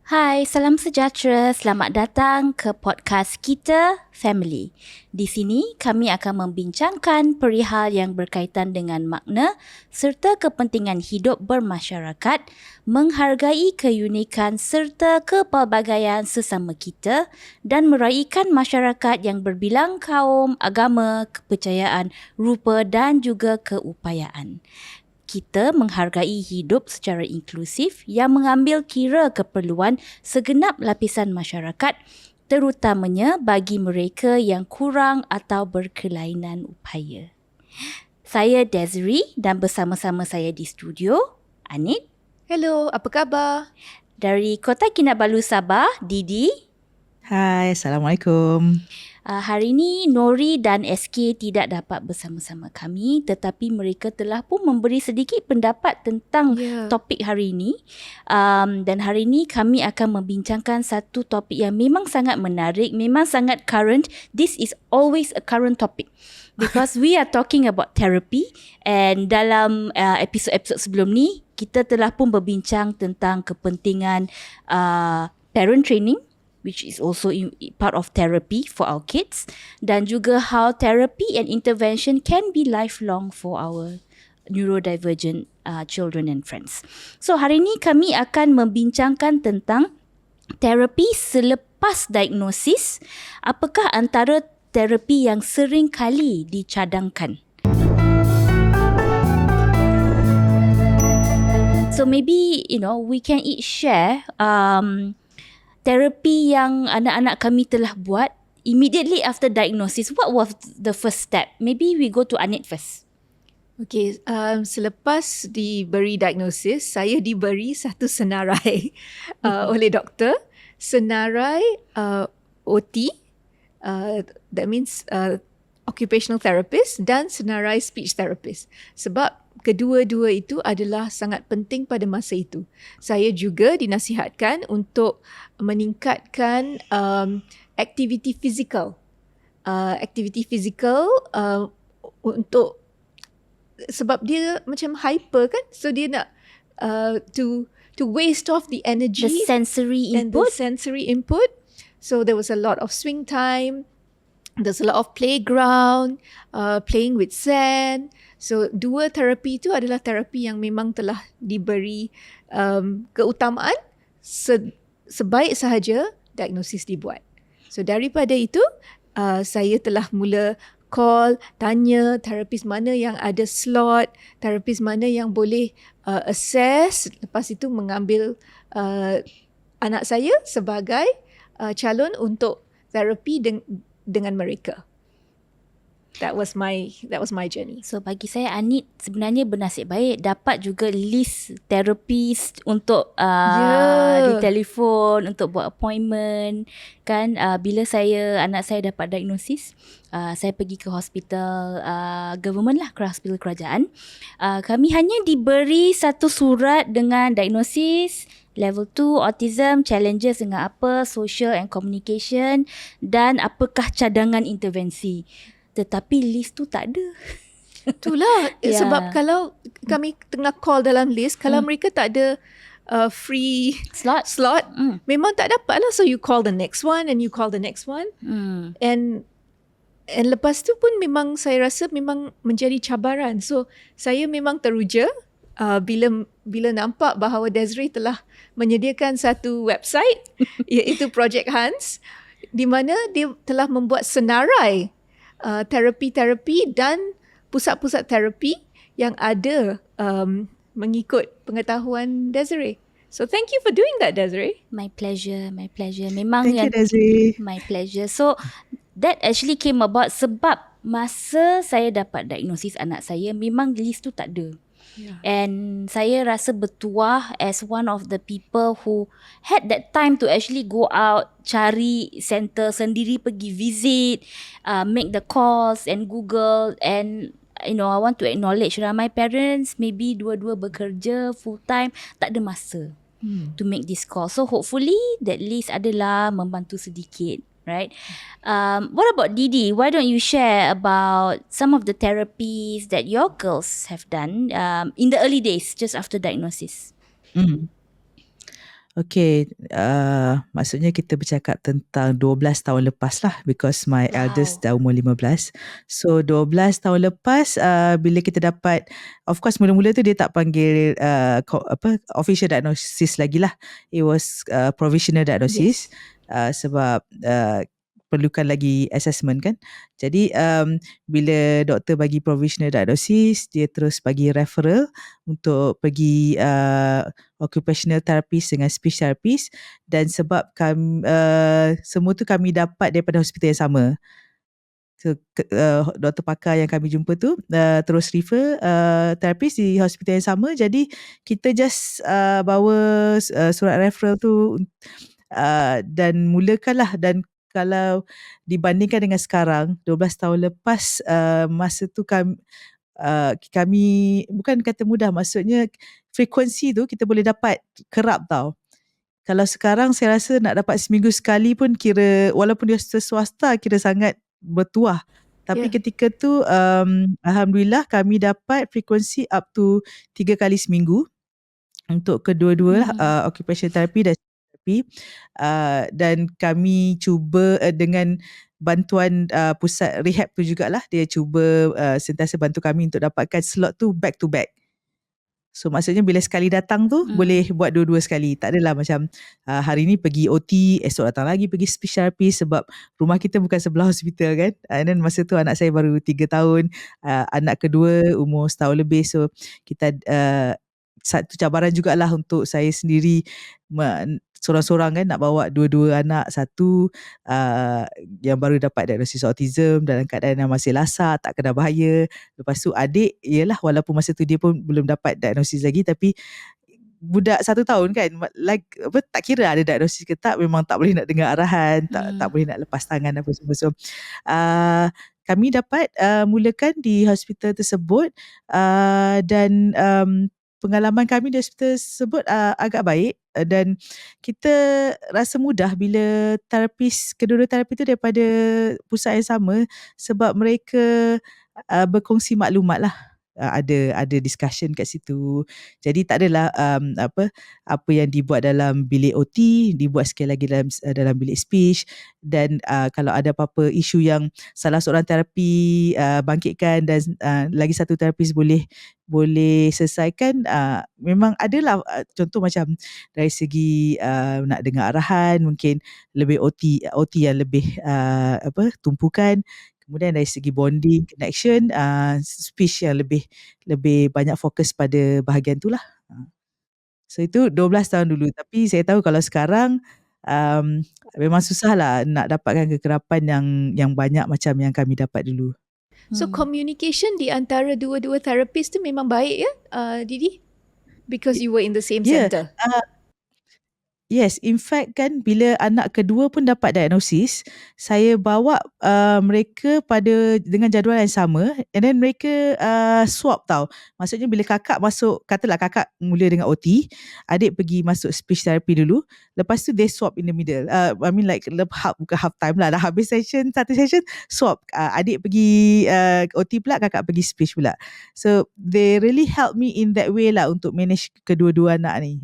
Hai, salam sejahtera. Selamat datang ke podcast kita Family. Di sini kami akan membincangkan perihal yang berkaitan dengan makna serta kepentingan hidup bermasyarakat, menghargai keunikan serta kepelbagaian sesama kita dan meraihkan masyarakat yang berbilang kaum, agama, kepercayaan, rupa dan juga keupayaan. Kita menghargai hidup secara inklusif yang mengambil kira keperluan segenap lapisan masyarakat, terutamanya bagi mereka yang kurang atau berkelainan upaya. Saya Desiree dan bersama-sama saya di studio, Anit. Hello, apa khabar? Dari Kota Kinabalu, Sabah, Didi. Hai, Assalamualaikum. Hari ini Nori dan SK tidak dapat bersama-sama kami, tetapi mereka telah pun memberi sedikit pendapat tentang topik hari ini. Dan hari ini kami akan membincangkan satu topik yang memang sangat menarik, memang sangat current. This is always a current topic because we are talking about therapy, and dalam episod-episod sebelum ni kita telah pun berbincang tentang kepentingan parent training, which is also part of therapy for our kids, dan juga how therapy and intervention can be lifelong for our neurodivergent children and friends. So hari ini kami akan membincangkan tentang terapi selepas diagnosis. Apakah antara terapi yang sering kali dicadangkan? So maybe we can each share terapi yang anak-anak kami telah buat immediately after diagnosis. What was the first step? Maybe we go to Anit first. Okay, selepas diberi diagnosis, saya diberi satu senarai oleh doktor. Senarai OT, that means occupational therapist, dan senarai speech therapist. Sebab kedua-dua itu adalah sangat penting pada masa itu. Saya juga dinasihatkan untuk meningkatkan aktiviti fizikal. Untuk sebab dia macam hyper kan, so dia nak to waste off the energy, the sensory and input. the sensory input. So there was a lot of swing time. There's a lot of playground, playing with sand. So dua terapi itu adalah terapi yang memang telah diberi keutamaan sebaik sahaja diagnosis dibuat. So daripada itu, saya telah mula call, tanya terapis mana yang ada slot, terapis mana yang boleh assess, lepas itu mengambil anak saya sebagai calon untuk terapi dengan mereka. That was my journey. So bagi saya, Anit sebenarnya bernasib baik dapat juga list terapis untuk di telefon untuk buat appointment kan. Bila anak saya dapat diagnosis, saya pergi ke hospital government lah, ke hospital kerajaan. Kami hanya diberi satu surat dengan diagnosis level 2 autism, challenges dengan apa, social and communication, dan apakah cadangan intervensi. Tetapi list tu tak ada. Itulah sebab kalau kami tengah call dalam list, kalau mereka tak ada free slot, memang tak dapat lah. So you call the next one and you call the next one. And lepas tu pun memang saya rasa memang menjadi cabaran. So saya memang teruja bila nampak bahawa Desiree telah menyediakan satu website iaitu Project Hans, di mana dia telah membuat senarai terapi-terapi dan pusat-pusat terapi yang ada mengikut pengetahuan Desiree. So thank you for doing that, Desiree. My pleasure. Memang Thank you, Desiree. My pleasure. So that actually came about sebab masa saya dapat diagnosis anak saya, memang list tu tak ada. And saya rasa bertuah as one of the people who had that time to actually go out, cari center sendiri, pergi visit, make the calls and Google. And I want to acknowledge ramai parents maybe dua-dua bekerja full time, tak ada masa to make this call. So hopefully that list adalah membantu sedikit. Right? What about Didi? Why don't you share about some of the therapies that your girls have done in the early days, just after diagnosis? Okay, maksudnya kita bercakap tentang 12 tahun lepas lah, because my eldest dah umur 15. So 12 tahun lepas, bila kita dapat, of course mula-mula tu dia tak panggil official diagnosis lagi lah. It was provisional diagnosis. Sebab perlukan lagi assessment kan. Jadi bila doktor bagi provisional diagnosis, dia terus bagi referral untuk pergi occupational therapist dengan speech therapist, dan sebab kami, semua tu kami dapat daripada hospital yang sama. So, doktor pakar yang kami jumpa tu terus refer therapist di hospital yang sama. Jadi kita just bawa surat referral tu dan mulakanlah. Dan kalau dibandingkan dengan sekarang 12 tahun lepas, masa tu kami bukan kata mudah, maksudnya frekuensi tu kita boleh dapat kerap tau. Kalau sekarang saya rasa nak dapat seminggu sekali pun kira, walaupun dia swasta, kira sangat bertuah. Tapi ketika tu alhamdulillah kami dapat frekuensi up to 3 kali seminggu untuk kedua-dua occupational therapy dan therapy. Dan kami cuba dengan bantuan pusat rehab tu jugalah, dia cuba sentiasa bantu kami untuk dapatkan slot tu back to back. So maksudnya bila sekali datang tu boleh buat dua-dua sekali. Tak adalah macam hari ni pergi OT, esok datang lagi pergi speech therapy, sebab rumah kita bukan sebelah hospital kan. And then masa tu anak saya baru 3 tahun, anak kedua umur setahun lebih. So kita satu cabaran jugalah untuk saya sendiri sorang-sorang kan, nak bawa dua-dua anak, satu yang baru dapat diagnosis autism dalam keadaan yang masih lasak, tak kena bahaya. Lepas tu adik, yelah walaupun masa tu dia pun belum dapat diagnosis lagi, tapi budak 1 tahun kan, tak kira ada diagnosis ke tak, memang tak boleh nak dengar arahan, tak boleh nak lepas tangan apa semua. So kami dapat mulakan di hospital tersebut, dan pengalaman kami di hospital tersebut agak baik, dan kita rasa mudah bila kedua-dua terapis tu daripada pusat yang sama, sebab mereka berkongsi maklumat lah. Ada discussion kat situ. Jadi tak adalah apa yang dibuat dalam bilik OT dibuat sekali lagi dalam bilik speech. Dan kalau ada apa-apa isu yang salah seorang terapi bangkitkan dan lagi satu terapis boleh selesaikan, memang adalah contoh macam dari segi nak dengar arahan, mungkin lebih OT yang lebih tumpukan. Kemudian dari segi bonding, connection, speech yang lebih banyak fokus pada bahagian tu lah. So itu 12 tahun dulu. Tapi saya tahu kalau sekarang memang susah lah nak dapatkan kekerapan yang banyak macam yang kami dapat dulu. So communication di antara dua-dua terapis tu memang baik ya, Didi? Because you were in the same center. Yes, in fact kan bila anak kedua pun dapat diagnosis, saya bawa mereka dengan jadual yang sama, and then mereka swap tau. Maksudnya bila kakak masuk, katalah kakak mula dengan OT, adik pergi masuk speech therapy dulu, lepas tu they swap in the middle. I mean like bukan half time lah, dah habis satu session, swap. Adik pergi OT pula, kakak pergi speech pula. So they really help me in that way lah untuk manage kedua-dua anak ni.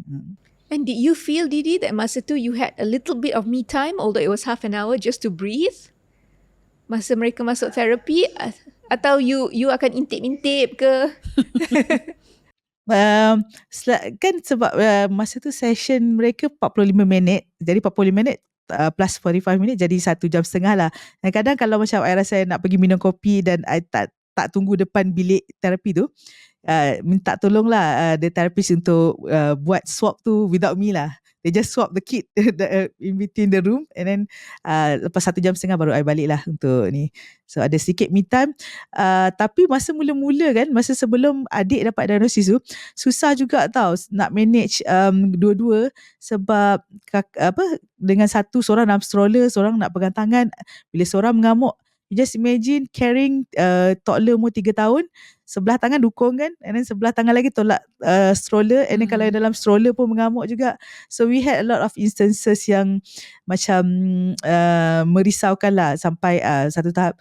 And did you feel, Didi, that masa tu you had a little bit of me time, although it was half an hour, just to breathe? Masa mereka masuk therapy, atau you akan intip-intip ke? Kan sebab masa tu session mereka 45 minit, jadi 45 minit plus 45 minit jadi 1.5 jam lah. Kadang-kadang kalau macam I rasa nak pergi minum kopi dan I tak tunggu depan bilik terapi tu, minta tolonglah the therapist untuk buat swap tu without me lah. They just swap the kit in between the room, and then lepas 1.5 jam baru I balik lah untuk ni. So ada sedikit me time. Tapi masa mula-mula kan, masa sebelum adik dapat diagnosis tu, susah juga tau nak manage dua-dua, sebab dengan seorang dalam stroller, seorang nak pegang tangan. Bila seorang mengamuk, you just imagine carrying toddler umur 3 tahun, sebelah tangan dukung kan, and then sebelah tangan lagi tolak stroller, and then kalau yang dalam stroller pun mengamuk juga. So we had a lot of instances yang macam merisaukan lah, sampai satu tahap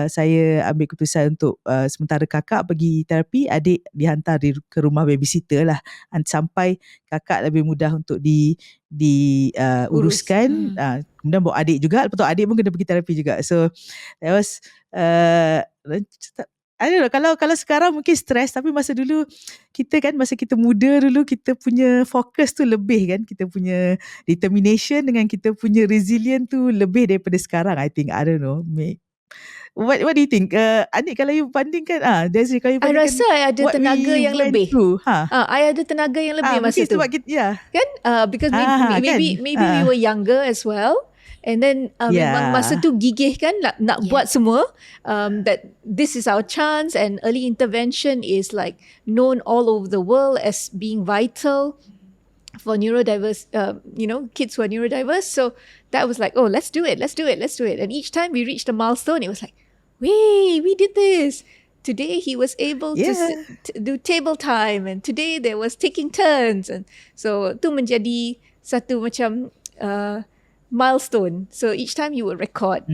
saya ambil keputusan untuk sementara kakak pergi terapi, adik dihantar ke rumah babysitter lah, sampai kakak lebih mudah untuk uruskan. Kemudian bawa adik juga, lepas tu adik pun kena pergi terapi juga. So that was I don't know, kalau sekarang mungkin stres, tapi masa dulu kita kan, masa kita muda dulu, kita punya fokus tu lebih kan, kita punya determination dengan kita punya resilient tu lebih daripada sekarang. I think, I don't know, What do you think? Anik, kalau you bandingkan, Desiree, kalau you I bandingkan, rasa I ada tenaga yang lebih. I ada tenaga yang lebih masa tu. Sebab kita, kan? Because maybe we were younger as well. And then memang masa tu gigih kan, nak buat semua. That this is our chance, and early intervention is like known all over the world as being vital for neurodiverse, kids who are neurodiverse. So that was like, oh, let's do it. And each time we reached a milestone, it was like, we did this. Today he was able to do table time, and today there was taking turns, and so tu menjadi satu macam milestone. So each time you would record,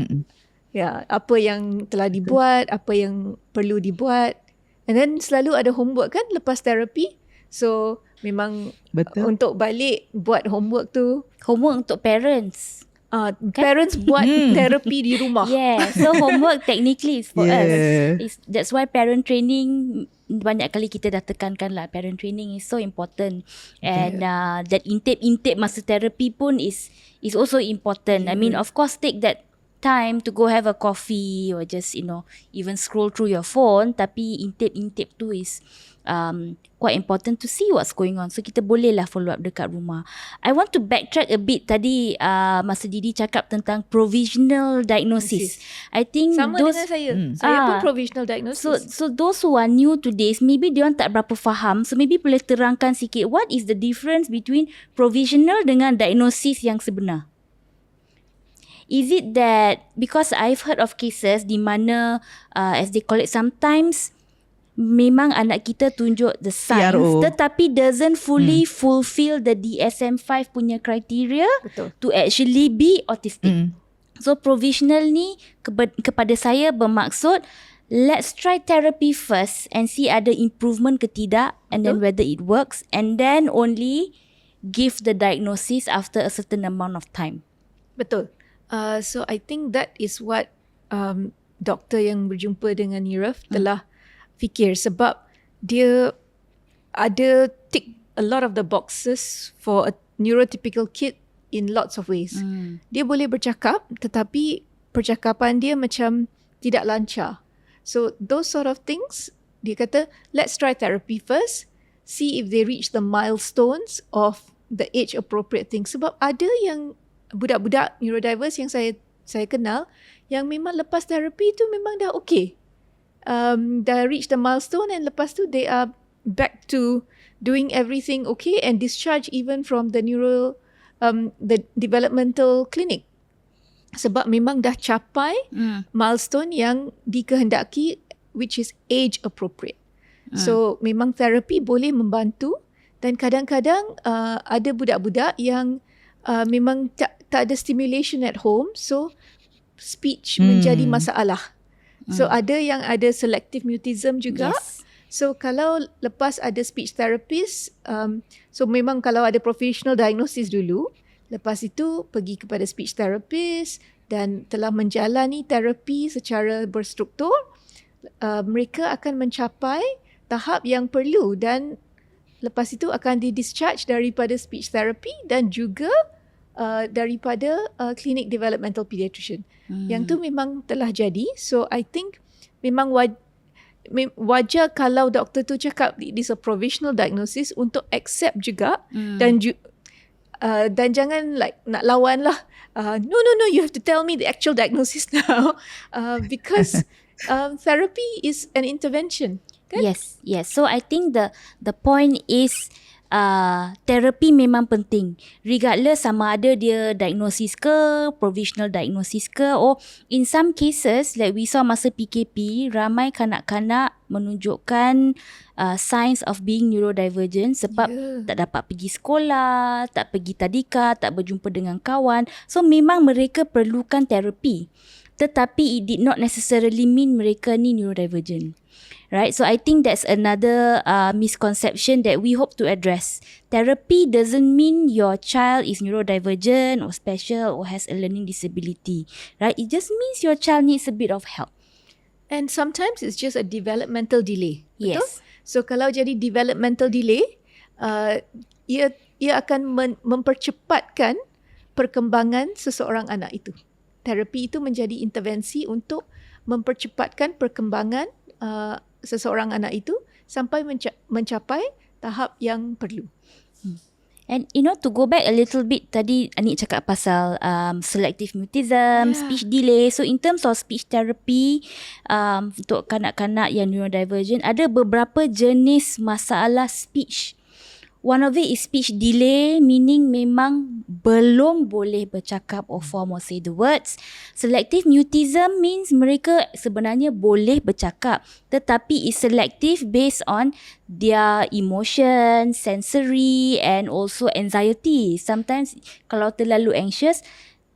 apa yang telah dibuat, apa yang perlu dibuat, and then selalu ada homework kan lepas terapi. So memang untuk balik buat homework tu. Homework untuk parents. Parents buat terapi di rumah. Yeah, so homework technically is for us. That's why parent training, banyak kali kita dah tekankan lah, parent training is so important, and that intake masa terapi pun is also important. I mean, of course, take that time to go have a coffee or just even scroll through your phone, tapi intake tu is quite important to see what's going on. So kita boleh lah follow up dekat rumah. I want to backtrack a bit tadi masa Didi cakap tentang provisional diagnosis. I think sama dengan saya. Saya pun provisional diagnosis. So those who are new to this, maybe diorang tak berapa faham. So maybe boleh terangkan sikit, what is the difference between provisional dengan diagnosis yang sebenar? Is it that, because I've heard of cases di mana as they call it, sometimes memang anak kita tunjuk the signs, tetapi doesn't fully fulfill the DSM-5 punya criteria to actually be autistic. So provisional ni kepada saya bermaksud, let's try therapy first and see ada improvement ke tidak, and then whether it works, and then only give the diagnosis after a certain amount of time. Betul. So I think that is what doktor yang berjumpa dengan Nirav telah fikir, sebab dia ada tick a lot of the boxes for a neurotypical kid in lots of ways. Dia boleh bercakap, tetapi percakapan dia macam tidak lancar. So those sort of things, dia kata, let's try therapy first, see if they reach the milestones of the age appropriate things. Sebab ada yang budak-budak neurodiverse yang saya kenal, yang memang lepas terapi tu memang dah okay. Dah reach the milestone, and lepas tu they are back to doing everything okay and discharge even from the the developmental clinic, sebab memang dah capai milestone yang dikehendaki, which is age appropriate. So memang terapi boleh membantu, dan kadang-kadang ada budak-budak yang memang tak ada stimulation at home, so speech menjadi masalah. So ada yang ada selective mutism juga. So kalau lepas ada speech therapist, so memang kalau ada professional diagnosis dulu, lepas itu pergi kepada speech therapist dan telah menjalani terapi secara berstruktur, mereka akan mencapai tahap yang perlu, dan lepas itu akan di-discharge daripada speech therapy dan juga daripada clinic developmental pediatrician. Yang tu memang telah jadi. So I think memang wajar kalau doktor tu cakap it is a provisional diagnosis, untuk accept juga, dan jangan like nak lawan lah. No, you have to tell me the actual diagnosis now, because therapy is an intervention. Kan? Yes. So I think the point is, terapi memang penting. Regardless sama ada dia diagnosis ke, provisional diagnosis ke, or in some cases like we saw masa PKP, ramai kanak-kanak menunjukkan signs of being neurodivergent sebab tak dapat pergi sekolah, tak pergi tadika, tak berjumpa dengan kawan. So memang mereka perlukan terapi. Tetapi it did not necessarily mean mereka ni neurodivergent. Right, so I think that's another misconception that we hope to address. Therapy doesn't mean your child is neurodivergent or special or has a learning disability. Right, it just means your child needs a bit of help. And sometimes it's just a developmental delay. Betul? Yes. So kalau jadi developmental delay, ia akan mempercepatkan perkembangan seseorang anak itu. Terapi itu menjadi intervensi untuk mempercepatkan perkembangan seseorang anak itu sampai mencapai tahap yang perlu. And to go back a little bit, tadi Anik cakap pasal selective mutism, speech delay. So in terms of speech therapy, untuk kanak-kanak yang neurodivergent, ada beberapa jenis masalah speech. One of it is speech delay, meaning memang belum boleh bercakap or form or say the words. Selective mutism means mereka sebenarnya boleh bercakap, tetapi is selective based on their emotion, sensory and also anxiety. Sometimes kalau terlalu anxious,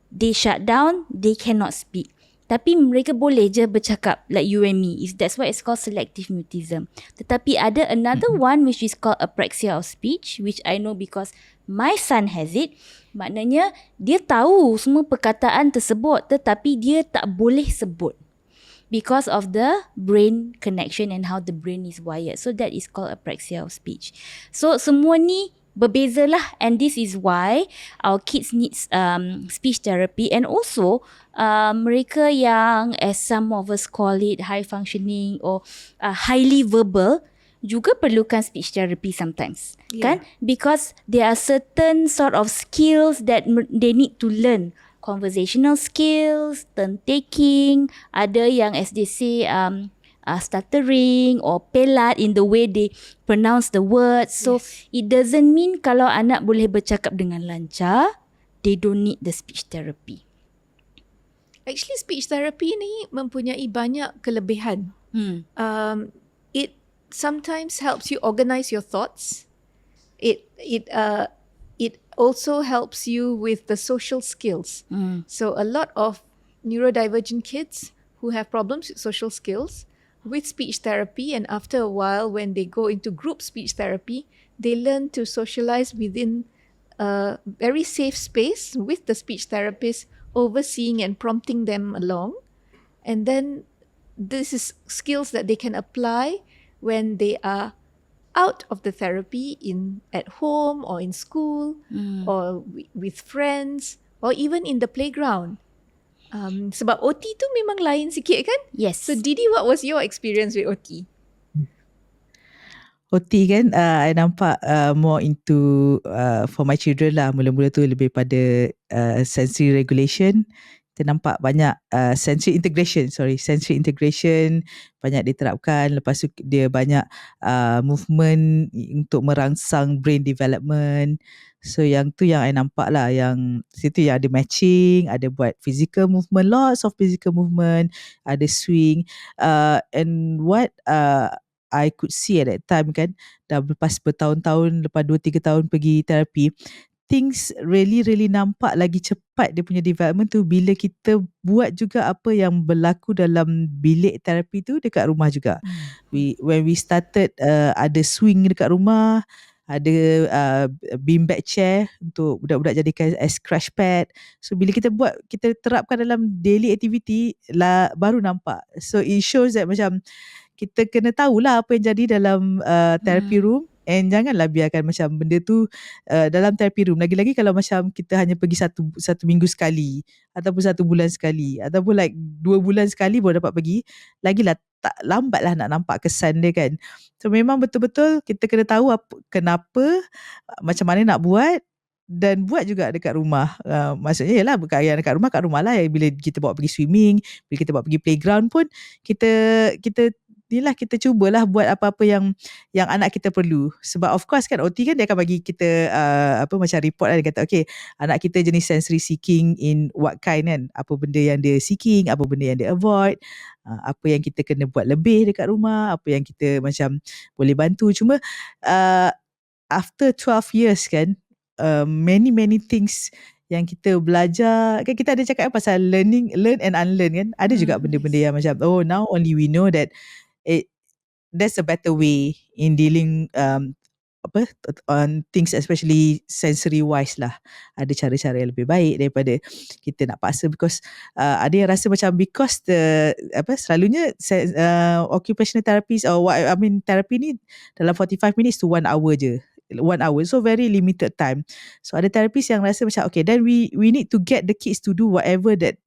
they shut down, they cannot speak. Tapi mereka boleh je bercakap like you and me. That's why it's called selective mutism. Tetapi ada another one which is called apraxia of speech, which I know because my son has it. Maknanya dia tahu semua perkataan tersebut tetapi dia tak boleh sebut because of the brain connection and how the brain is wired. So that is called apraxia of speech. So semua ni berbezalah, and this is why our kids needs speech therapy. And also mereka yang, as some of us call it, high functioning or highly verbal, juga perlukan speech therapy sometimes, kan? Because there are certain sort of skills that they need to learn. Conversational skills, turn taking, ada yang as they say stuttering or pelat in the way they pronounce the words. So it doesn't mean kalau anak boleh bercakap dengan lancar, they don't need the speech therapy. Actually, speech therapy ni mempunyai banyak kelebihan. It sometimes helps you organize your thoughts. It also helps you with the social skills. So a lot of neurodivergent kids who have problems with social skills, with speech therapy, and after a while when they go into group speech therapy, they learn to socialize within a very safe space with the speech therapist overseeing and prompting them along. And then this is skills that they can apply when they are out of the therapy at home or in school or with friends or even in the playground. Sebab OT tu memang lain sikit kan? Yes. So Didi, what was your experience with OT? OT kan, I nampak more into for my children lah. Mula-mula tu lebih pada sensory regulation. Kita nampak banyak sensory integration banyak diterapkan. Lepas tu dia banyak movement untuk merangsang brain development. So yang tu yang I nampak lah, yang situ yang ada matching, ada buat physical movement, lots of physical movement, ada swing, and what I could see at that time kan, dah lepas bertahun-tahun, lepas 2-3 tahun pergi terapi, things really nampak lagi cepat dia punya development tu bila kita buat juga apa yang berlaku dalam bilik terapi tu dekat rumah juga. When we started ada swing dekat rumah, ada beanbag chair untuk budak-budak jadikan as crash pad. So bila kita buat, kita terapkan dalam daily activity lah, baru nampak. So it shows that macam kita kena tahulah apa yang jadi dalam therapy room, and janganlah biarkan macam benda tu dalam therapy room. Lagi-lagi kalau macam kita hanya pergi satu minggu sekali, ataupun 1 bulan sekali, ataupun like 2 bulan sekali baru dapat pergi, lagilah tak lambatlah nak nampak kesan dia kan. So memang betul-betul kita kena tahu kenapa, macam mana nak buat, dan buat juga dekat rumah. Maksudnya ialah yang dekat rumah, kat rumah lah. Bila kita bawa pergi swimming, bila kita bawa pergi playground pun, kita ni lah kita cubalah buat apa-apa yang anak kita perlu. Sebab of course kan OT kan dia akan bagi kita macam report lah, dia kata okay, anak kita jenis sensory seeking in what kind kan, apa benda yang dia seeking, apa benda yang dia avoid, apa yang kita kena buat lebih dekat rumah, apa yang kita macam boleh bantu. Cuma after 12 years kan, many things yang kita belajar kan, kita ada cakap pasal learn and unlearn kan. Ada juga benda-benda yang macam now only we know that there's a better way in dealing on things, especially sensory wise lah. Ada cara-cara yang lebih baik daripada kita nak paksa, because ada yang rasa macam because selalunya occupational therapist or therapy ni dalam 45 minutes to 1 hour je. 1 hour, so very limited time. So ada therapist yang rasa macam okay, then we need to get the kids to do whatever that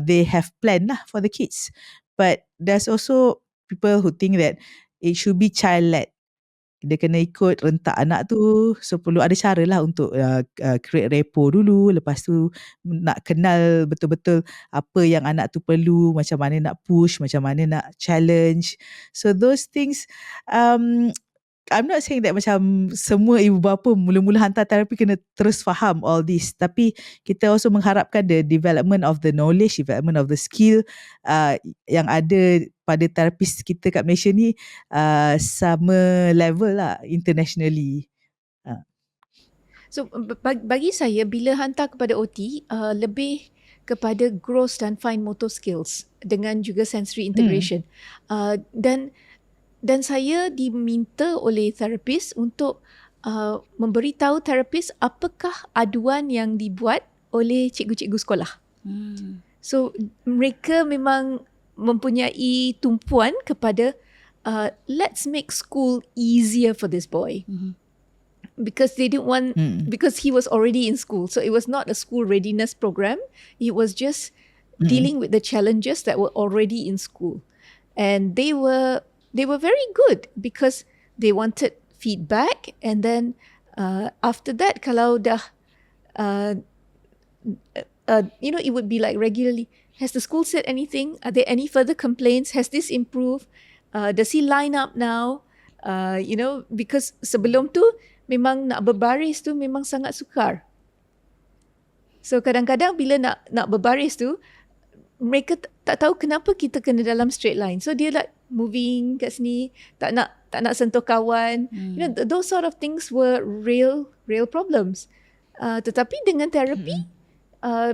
they have planned lah for the kids. But there's also people who think that it should be child-led. Dia kena ikut rentak anak tu. So perlu ada cara lah untuk create rapport dulu. Lepas tu nak kenal betul-betul apa yang anak tu perlu, macam mana nak push, macam mana nak challenge. So those things, I'm not saying that macam semua ibu bapa mula-mula hantar terapi kena terus faham all this. Tapi kita also mengharapkan the development of the knowledge, development of the skill yang ada pada terapis kita kat Malaysia ni sama level lah internationally. So bagi saya, bila hantar kepada OT, lebih kepada gross dan fine motor skills dengan juga sensory integration. Dan saya diminta oleh terapis untuk memberitahu terapis apakah aduan yang dibuat oleh cikgu-cikgu sekolah. So mereka memang mempunyai tumpuan kepada let's make school easier for this boy. Because they didn't want, because he was already in school. So it was not a school readiness program. It was just dealing with the challenges that were already in school. And they were very good because they wanted feedback, and then after that, kalau dah it would be like regularly, has the school said anything? Are there any further complaints? Has this improved? Does he line up now? Because sebelum tu memang nak berbaris tu memang sangat sukar. So kadang-kadang bila nak berbaris tu, mereka tak tahu kenapa kita kena dalam straight line. So dia like moving kat sini, tak nak sentuh kawan. Those sort of things were real problems. Tetapi dengan terapi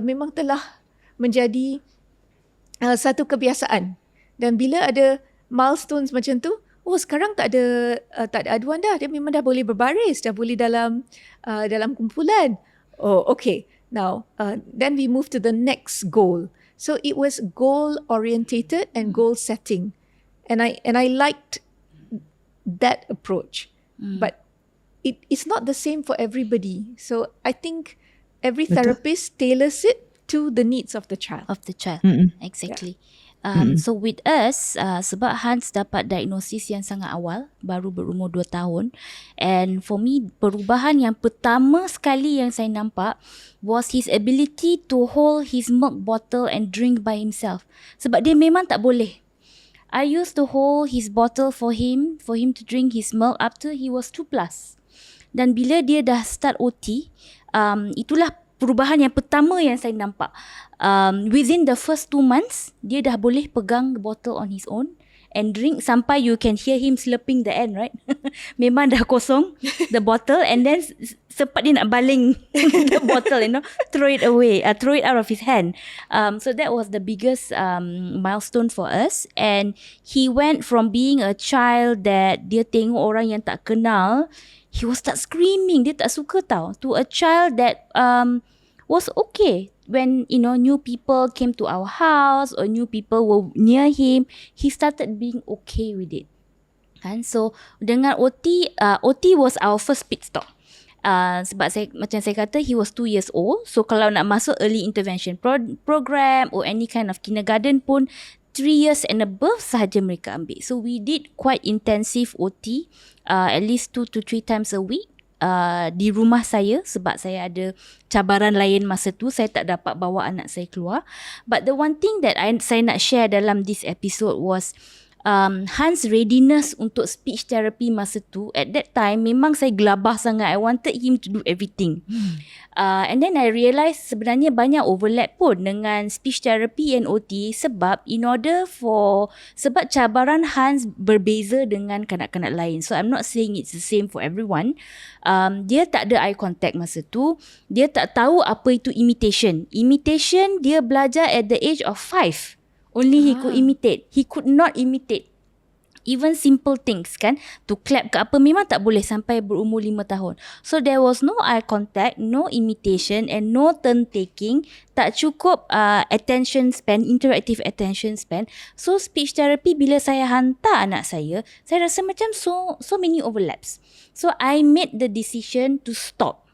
memang telah menjadi satu kebiasaan. Dan bila ada milestones macam tu, sekarang tak ada aduan dah. Dia memang dah boleh berbaris, dah boleh dalam kumpulan. Okay. Now, then we move to the next goal. So it was goal orientated and goal setting, and I liked that approach. But it's not the same for everybody. So I think every therapist tailors it to the needs of the child. Exactly. So with us, sebab Hans dapat diagnosis yang sangat awal, baru berumur 2 tahun. And for me, perubahan yang pertama sekali yang saya nampak was his ability to hold his milk bottle and drink by himself. Sebab dia memang tak boleh. I used to hold his bottle for him to drink his milk up to he was 2+. Dan bila dia dah start OT, itulah perubahan yang pertama yang saya nampak. Within the first 2 months, dia dah boleh pegang the bottle on his own and drink sampai you can hear him slurping the end, right? Memang dah kosong the bottle, and then sempat dia nak baling the bottle, throw it away, throw it out of his hand. So that was the biggest milestone for us. And he went from being a child that dia tengok orang yang tak kenal, he was start screaming, dia tak suka tau, to a child that was okay. When new people came to our house or new people were near him, he started being okay with it. And so dengan OT was our first pit stop. Sebab macam saya kata, he was 2 years old. So kalau nak masuk early intervention program or any kind of kindergarten pun, 3 years and above sahaja mereka ambil. So we did quite intensive OT, at least 2 to 3 times a week. Di rumah saya, sebab saya ada cabaran lain masa tu, saya tak dapat bawa anak saya keluar. But the one thing that saya nak share dalam this episode was Hans readiness untuk speech therapy masa tu, at that time memang saya gelabah sangat. I wanted him to do everything. And then I realise sebenarnya banyak overlap pun dengan speech therapy and OT sebab sebab cabaran Hans berbeza dengan kanak-kanak lain. So I'm not saying it's the same for everyone. Dia tak ada eye contact masa tu. Dia tak tahu apa itu imitation. Imitation dia belajar at the age of 5. Only he could imitate. He could not imitate even simple things kan, to clap ke apa memang tak boleh sampai berumur 5 tahun. So there was no eye contact, no imitation and no turn taking. Tak cukup attention span, interactive attention span. So speech therapy bila saya hantar anak saya rasa macam so many overlaps. So I made the decision to stop.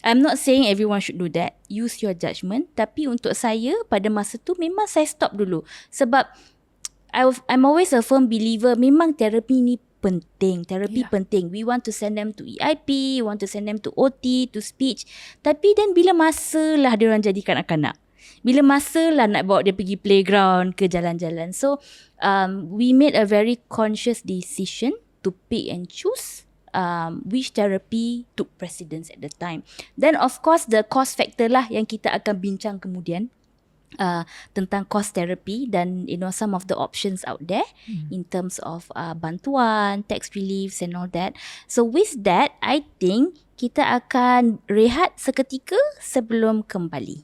I'm not saying everyone should do that. Use your judgment. Tapi untuk saya pada masa tu memang saya stop dulu. Sebab I'm always a firm believer memang terapi ni penting. Terapi penting. We want to send them to EIP, we want to send them to OT, to speech. Tapi then bila masalah dia orang jadi kanak-kanak. Bila masalah nak bawa dia pergi playground, ke jalan-jalan. So we made a very conscious decision to pick and choose which therapy took precedence at the time. Then of course the cost factor lah yang kita akan bincang kemudian. Tentang cost therapy dan some of the options out there in terms of bantuan, tax reliefs and all that. So with that, I think kita akan rehat seketika sebelum kembali.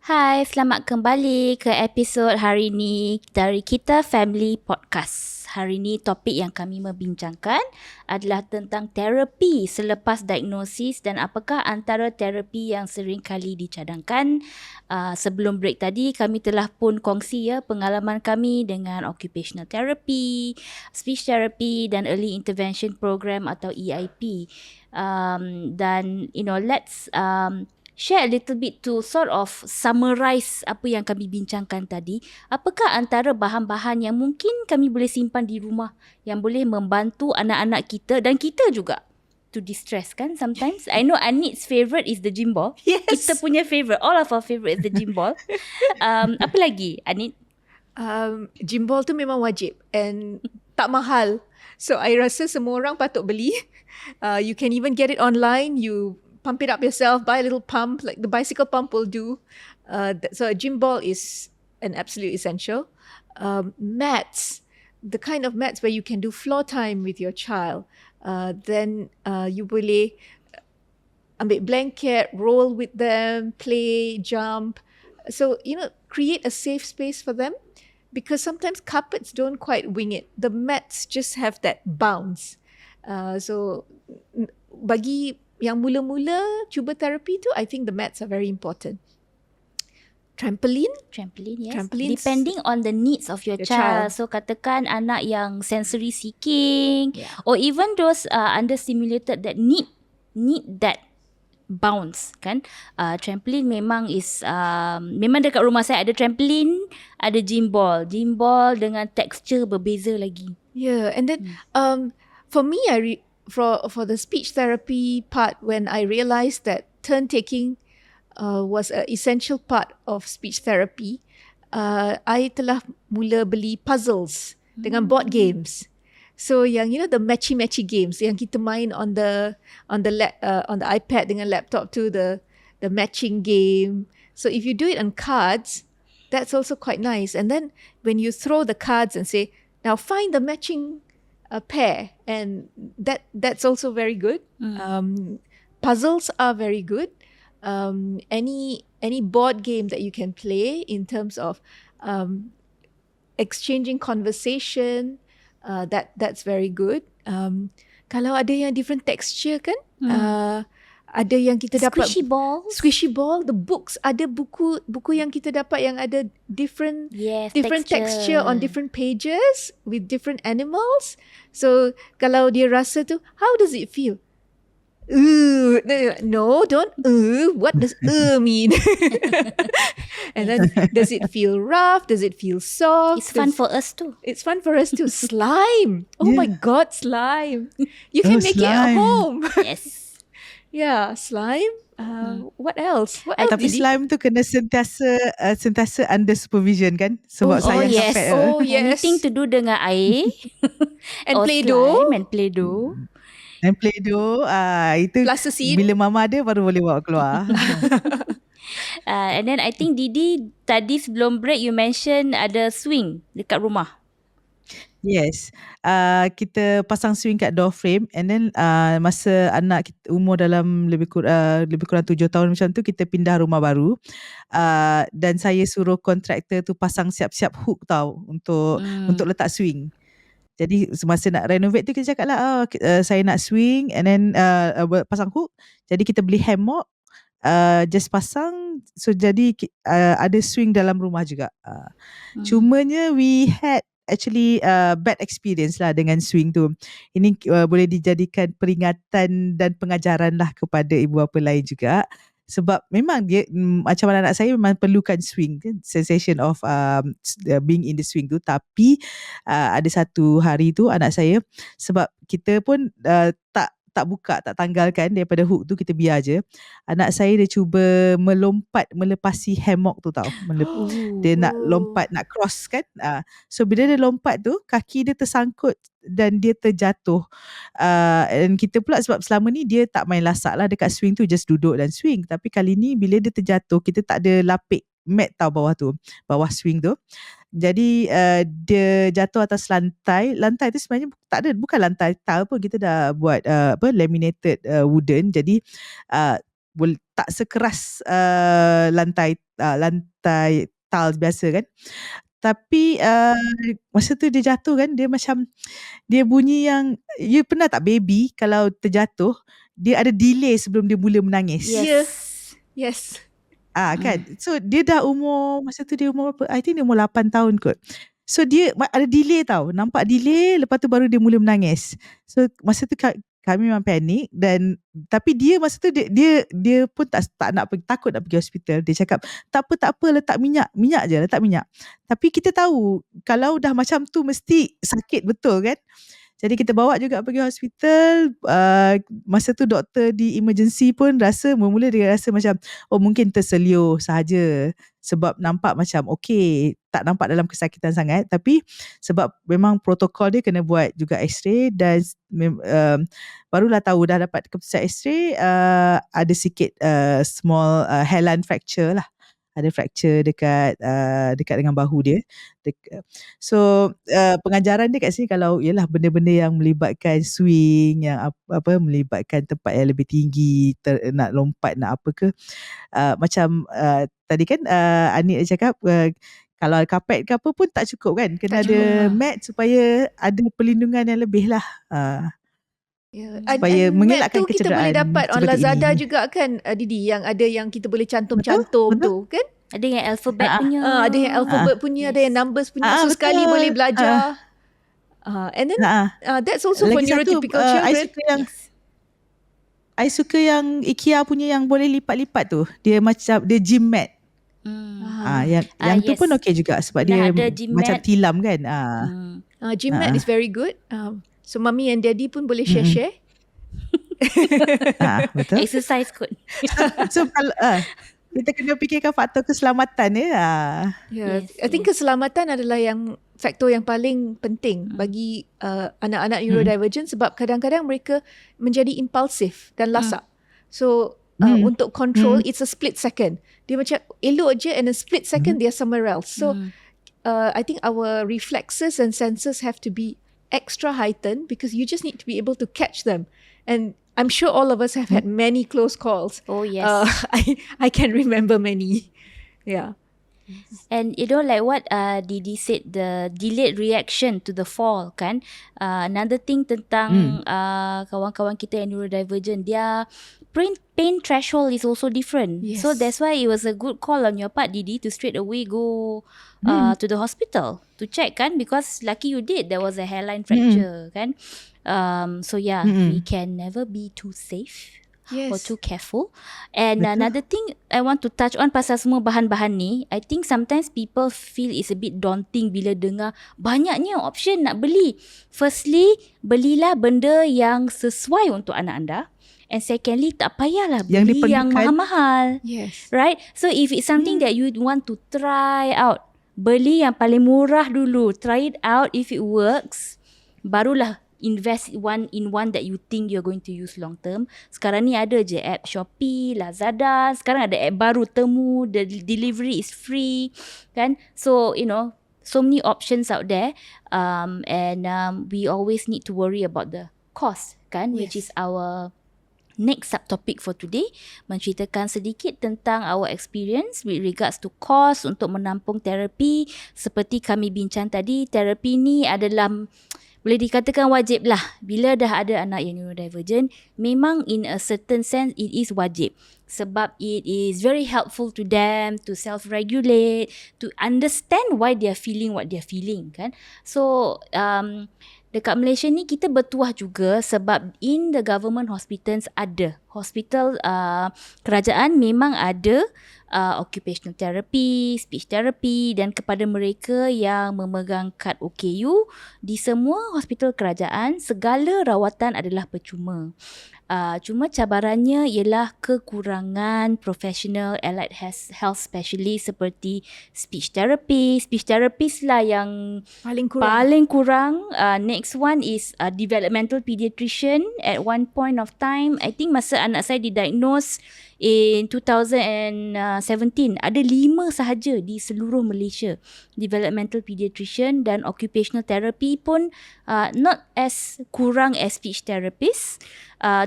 Hai, selamat kembali ke episod hari ini dari Kita Family Podcast. Hari ini topik yang kami membincangkan adalah tentang terapi selepas diagnosis dan apakah antara terapi yang sering kali dicadangkan. Sebelum break tadi kami telah pun kongsi pengalaman kami dengan occupational therapy, speech therapy dan early intervention program atau EIP. Dan let's share a little bit to sort of summarize apa yang kami bincangkan tadi. Apakah antara bahan-bahan yang mungkin kami boleh simpan di rumah yang boleh membantu anak-anak kita dan kita juga to distress kan sometimes. I know Anit's favourite is the gym ball. Yes. Kita punya favourite, all of our favourite is the gym ball. Apa lagi Anit? Gym ball tu memang wajib and tak mahal. So I rasa semua orang patut beli. You can even get it online. You pump it up yourself, buy a little pump like the bicycle pump will do. So a gym ball is an absolute essential. Mats, the kind of mats where you can do floor time with your child. Then you boleh ambil blanket, roll with them, play, jump. So, create a safe space for them because sometimes carpets don't quite wing it. The mats just have that bounce. So, bagi yang mula-mula cuba terapi tu, I think the mats are very important. Trampoline, yes. Trampolines, depending on the needs of your child. So katakan anak yang sensory seeking, or even those understimulated that need that bounce kan. Trampoline memang is memang dekat rumah saya ada trampoline, ada gym ball dengan texture berbeza lagi. Yeah, and then for me for the speech therapy part, when I realized that turn taking was an essential part of speech therapy, I telah mula beli puzzles dengan board games. So yang the matchy games yang kita main on the iPad dengan laptop tu, the matching game. So if you do it on cards, that's also quite nice. And then when you throw the cards and say, now find the matching pair, and that's also very good. Puzzles are very good. Any board game that you can play in terms of exchanging conversation, that's very good. Kalau ada yang different texture kan, ada yang kita dapat squishy ball, the books, ada buku yang kita dapat yang ada different texture on different pages with different animals. So kalau dia rasa tu, how does it feel? No, don't what does mean? And then does it feel rough? Does it feel soft? It's fun for us too. It's fun for us too. Slime. Oh my God, slime. You can make it at home. Yes. Yeah, slime. What else? What else, Tapi Didi? slime tu kena sentiasa under supervision kan? Sebab Oh, saya yes. sampai Oh, yes. Anything to do dengan air And or Play-Doh. slime and Play-Doh. dan Play-Doh itu Plasticine. bila mama ada baru boleh bawa keluar. And then I think Didi tadi sebelum break you mention ada swing dekat rumah. Yes. Kita pasang swing kat door frame and then masa anak kita umur dalam lebih kurang 7 tahun macam tu kita pindah rumah baru. Dan saya suruh kontraktor tu pasang siap-siap hook tau untuk letak swing. Jadi semasa nak renovate tu kita cakap lah saya nak swing and then pasang hook. Jadi kita beli hammock, just pasang, so jadi ada swing dalam rumah juga. Cumanya we had actually bad experience lah dengan swing tu. Ini boleh dijadikan peringatan dan pengajaran lah kepada ibu bapa lain juga. Sebab memang dia macam anak saya memang perlukan swing kan, sensation of being in the swing tu. Tapi ada satu hari tu anak saya, sebab kita pun tak buka, tak tanggalkan daripada hook tu, kita biar je. Anak saya dia cuba melepasi hammock tu tau. Dia nak lompat, nak cross kan. So bila dia lompat tu, kaki dia tersangkut dan dia terjatuh. Dan kita pula sebab selama ni dia tak main lasak lah dekat swing tu, just duduk dan swing. Tapi kali ni bila dia terjatuh, kita tak ada lapik mat tau bawah swing tu. Jadi dia jatuh atas lantai. Lantai tu sebenarnya bukan lantai tile pun, kita dah buat laminated wooden. Jadi tak sekeras lantai tiles biasa kan. Tapi masa tu dia jatuh kan, dia macam dia bunyi yang, you pernah tak baby kalau terjatuh dia ada delay sebelum dia mula menangis. Yes. Kan. So dia dah masa tu dia umur berapa? I think dia umur 8 tahun kot. So dia ada delay tau. Nampak delay, lepas tu baru dia mula menangis. So masa tu kami memang panik, tapi dia masa tu dia pun tak nak pergi, takut nak pergi hospital. Dia cakap tak apa letak minyak je, letak minyak. Tapi kita tahu kalau dah macam tu mesti sakit betul kan. Jadi kita bawa juga pergi hospital. Masa tu doktor di emergency pun mula dia rasa macam mungkin terseliur sahaja, sebab nampak macam okey, tak nampak dalam kesakitan sangat. Tapi sebab memang protokol dia kena buat juga x-ray, dan barulah tahu dah dapat keputusan x-ray, ada sikit small hairline fracture lah. Ada fracture dekat dengan bahu dia. So pengajaran dia kat sini, kalau ialah benda-benda yang melibatkan swing, yang melibatkan tempat yang lebih tinggi, nak lompat, nak apa ke, macam tadi kan Anik cakap, kalau karpet ke apa pun tak cukup kan, kena ada mat supaya ada perlindungan yang lebih lah. Supaya mengelakkan mat tu kita boleh dapat on Lazada juga kan, Didi, yang ada yang kita boleh cantum-cantum tu kan. Ada yang alphabet punya. Ada yang alphabet punya, ada yang numbers punya. So sekali boleh belajar. And then that's also for neurotypical children. I suka yang IKEA punya yang boleh lipat-lipat tu. Dia macam dia gym mat. Yang tu pun okey juga sebab dia macam tilam kan. Gym mat is very good. So mommy and daddy pun boleh share-share. Betul. Exercise kot. So kalau kita kena fikirkan faktor keselamatan Yes. I think keselamatan adalah faktor yang paling penting bagi anak-anak neurodivergent, sebab kadang-kadang mereka menjadi impulsif dan lasak. So untuk control, it's a split second. Dia macam elok je, and a split second dia somewhere else. So I think our reflexes and senses have to be extra heightened, because you just need to be able to catch them. And I'm sure all of us have had many close calls. Oh yes. I can remember many. Yeah. And like what Didi said, the delayed reaction to the fall kan. Another thing tentang kawan-kawan kita yang neurodivergent, their pain threshold is also different. Yes. So that's why it was a good call on your part, Didi, to straight away go to the hospital to check kan, because lucky you did, there was a hairline fracture kan. So we can never be too safe. or Yes. too careful. And Betul. another thing I want to touch on pasal semua bahan-bahan ni, I think sometimes people feel it's a bit daunting bila dengar banyaknya option nak beli. Firstly, belilah benda yang sesuai untuk anak anda. And secondly, tak payahlah Yang beli yang diperlukan. mahal-mahal. Yes. Right? So if it's something that you want to try out, beli yang paling murah dulu. Try it out. If it works, barulah invest in one that you think you're going to use long term. Sekarang ni ada je app Shopee, Lazada. Sekarang ada app baru Temu. The delivery is free. Kan? So, so many options out there. And we always need to worry about the cost. Kan? Which is our next subtopic for today, menceritakan sedikit tentang our experience with regards to cost untuk menampung terapi. Seperti kami bincang tadi, terapi ni adalah boleh dikatakan wajib lah. Bila dah ada anak yang neurodivergent, memang in a certain sense it is wajib. Sebab it is very helpful to them to self-regulate, to understand why they are feeling what they are feeling, kan. So, dekat Malaysia ni kita bertuah juga sebab in the government hospitals ada. Hospital kerajaan memang ada occupational therapy, speech therapy, dan kepada mereka yang memegang kad OKU, di semua hospital kerajaan segala rawatan adalah percuma. Cuma cabarannya ialah kekurangan professional allied health specialist seperti speech therapy. Speech therapist lah yang paling kurang. Next one is developmental pediatrician. At one point of time, I think masa anak saya didiagnose in 2017, ada 5 sahaja di seluruh Malaysia. Developmental pediatrician dan occupational therapy pun not as kurang as speech therapist.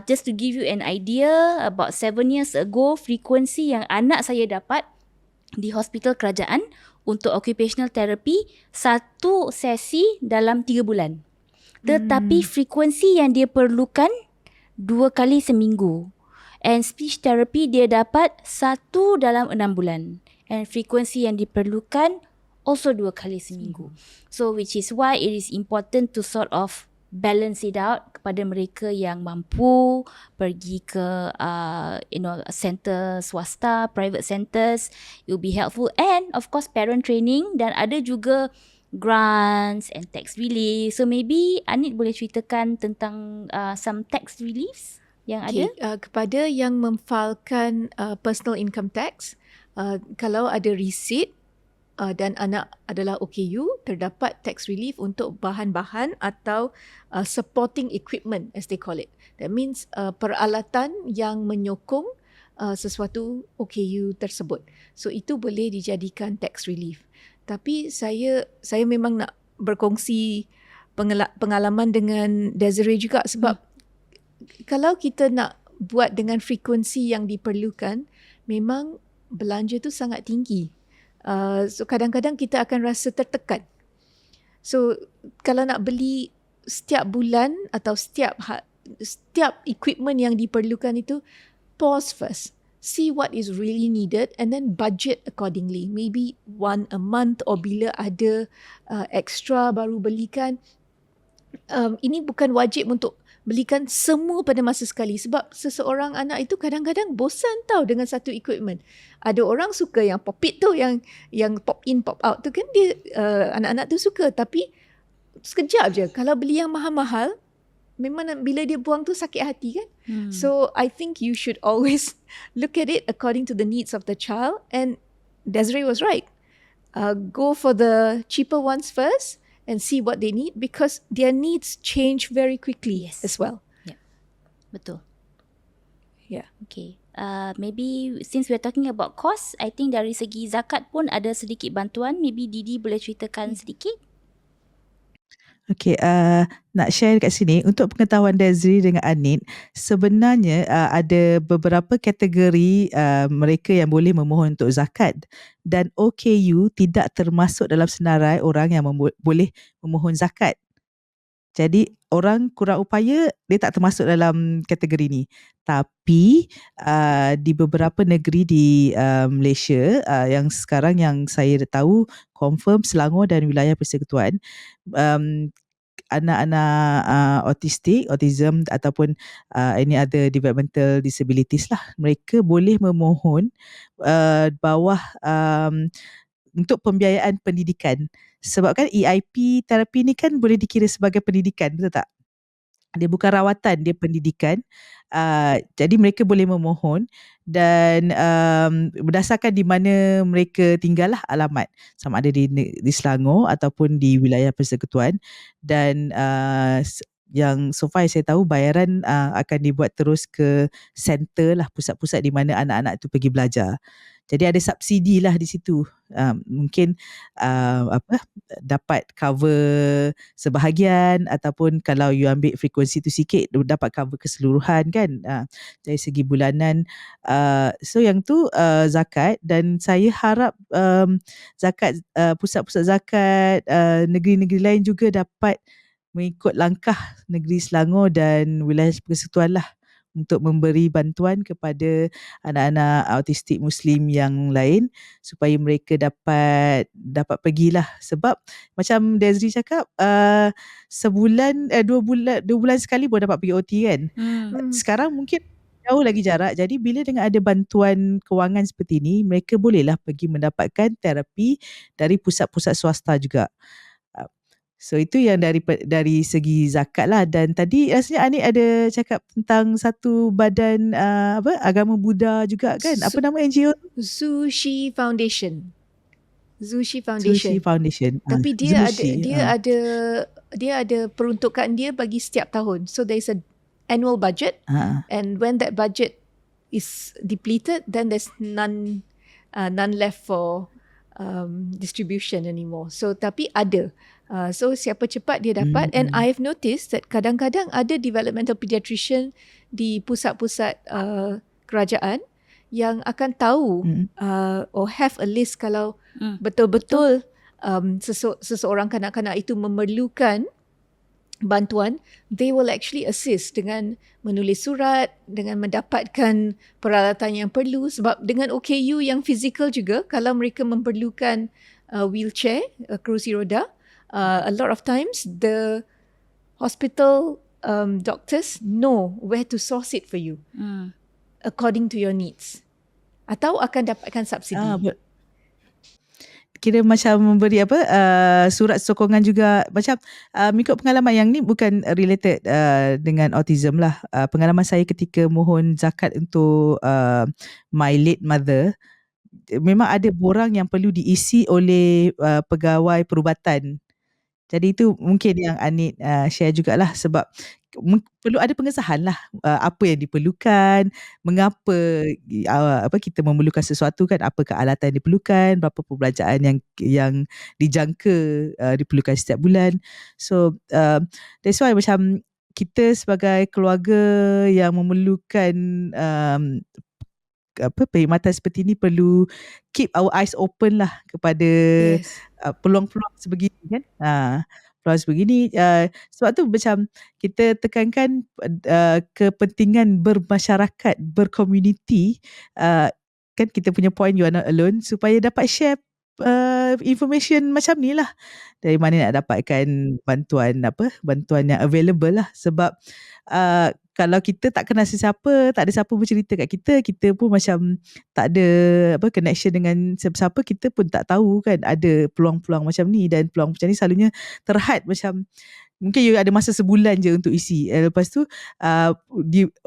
Just to give you an idea, about 7 years ago, frekuensi yang anak saya dapat di hospital kerajaan untuk occupational therapy, 1 sesi dalam 3 bulan. Tetapi frekuensi yang dia perlukan 2 kali seminggu. And speech therapy dia dapat 1 dalam 6 bulan. And frekuensi yang diperlukan also 2 kali seminggu. So which is why it is important to sort of balance it out kepada mereka yang mampu pergi ke center swasta, private centers. It will be helpful. And of course parent training, dan ada juga grants and tax relief. So maybe Anit boleh ceritakan tentang some tax reliefs yang ada. Kepada yang memfailkan personal income tax, kalau ada receipt dan anak adalah OKU, terdapat tax relief untuk bahan-bahan atau supporting equipment as they call it. That means peralatan yang menyokong sesuatu OKU tersebut. So itu boleh dijadikan tax relief. Tapi saya memang nak berkongsi pengalaman dengan Desiree juga, sebab kalau kita nak buat dengan frekuensi yang diperlukan, memang belanja tu sangat tinggi. So kadang-kadang kita akan rasa tertekan. So kalau nak beli setiap bulan atau setiap equipment yang diperlukan itu, pause first. See what is really needed and then budget accordingly. Maybe one a month, or bila ada extra baru belikan. Ini bukan wajib untuk belikan semua pada masa sekali, sebab seseorang anak itu kadang-kadang bosan tahu dengan satu equipment. Ada orang suka yang pop it tu, yang pop in pop out tu kan, dia anak-anak tu suka, tapi sekejap je. Kalau beli yang mahal-mahal, memang bila dia buang tu sakit hati kan. So I think you should always look at it according to the needs of the child. And Desiree was right. Go for the cheaper ones first and see what they need, because their needs change very quickly as well. Yeah, betul. Yeah. Okay. Maybe since we're talking about cost, I think dari segi zakat pun ada sedikit bantuan. Maybe Didi boleh ceritakan sedikit. Okay, nak share kat sini untuk pengetahuan Desiree dengan Anit, sebenarnya ada beberapa kategori mereka yang boleh memohon untuk zakat, dan OKU tidak termasuk dalam senarai orang yang boleh memohon zakat. Jadi orang kurang upaya, dia tak termasuk dalam kategori ni. Tapi di beberapa negeri di Malaysia, yang sekarang yang saya tahu confirm Selangor dan wilayah Persekutuan, anak-anak autism ataupun any other developmental disabilities lah, mereka boleh memohon bawah untuk pembiayaan pendidikan. Sebab kan EIP terapi ni kan boleh dikira sebagai pendidikan, betul tak? Dia bukan rawatan, dia pendidikan. Jadi mereka boleh memohon dan berdasarkan di mana mereka tinggal lah alamat, sama ada di Selangor ataupun di wilayah persekutuan. Dan yang so far saya tahu bayaran akan dibuat terus ke center lah, pusat-pusat di mana anak-anak tu pergi belajar. Jadi ada subsidi lah di situ. Mungkin dapat cover sebahagian, ataupun kalau you ambil frekuensi tu sikit dapat cover keseluruhan kan, dari segi bulanan. So yang tu zakat, dan saya harap zakat pusat-pusat zakat negeri-negeri lain juga dapat mengikut langkah negeri Selangor dan wilayah persekutuan lah, untuk memberi bantuan kepada anak-anak autistik Muslim yang lain supaya mereka dapat pergilah. Sebab macam Desri cakap, sebulan 2 bulan sekali baru dapat pergi OT kan. Sekarang mungkin jauh lagi jarak. Jadi bila dengan ada bantuan kewangan seperti ini, mereka bolehlah pergi mendapatkan terapi dari pusat-pusat swasta juga. So itu yang dari segi zakat lah. Dan tadi rasanya Anik ada cakap tentang satu badan agama Buddha juga kan? Apa nama NGO? Zushi Foundation. Zushi Foundation. Tapi dia ada peruntukan dia bagi setiap tahun. So there is a annual budget, and when that budget is depleted, then there's none left for distribution anymore. So tapi ada. So siapa cepat dia dapat. And I've noticed that kadang-kadang ada developmental pediatrician di pusat-pusat kerajaan yang akan tahu or have a list kalau betul-betul seseorang kanak-kanak itu memerlukan bantuan, they will actually assist dengan menulis surat, dengan mendapatkan peralatan yang perlu. Sebab dengan OKU yang fizikal juga, kalau mereka memerlukan wheelchair, kerusi roda, a lot of times the hospital doctors know where to source it for you according to your needs, atau akan dapatkan subsidi. Kira macam memberi surat sokongan juga. Macam mengikut pengalaman yang ni bukan related dengan autism lah. Pengalaman saya ketika mohon zakat untuk my late mother, memang ada borang yang perlu diisi oleh pegawai perubatan. Jadi itu mungkin yang Anik share jugalah, sebab perlu ada pengesahan lah apa yang diperlukan, mengapa kita memerlukan sesuatu kan, apa kealatan yang diperlukan, berapa perbelanjaan yang dijangka diperlukan setiap bulan. So that's why macam kita sebagai keluarga yang memerlukan perkhidmatan seperti ni perlu keep our eyes open lah kepada peluang-peluang sebegini kan. Peluang sebegini, sebab tu macam kita tekankan kepentingan bermasyarakat, berkomuniti, kan kita punya point you are not alone, supaya dapat share information macam ni lah, dari mana nak dapatkan bantuan yang available lah. Sebab kalau kita tak kenal sesiapa, tak ada siapa bercerita kat kita pun macam tak ada connection dengan siapa-siapa, kita pun tak tahu kan ada peluang-peluang macam ni. Dan peluang macam ni selalunya terhad, macam mungkin you ada masa sebulan je untuk isi, lepas tu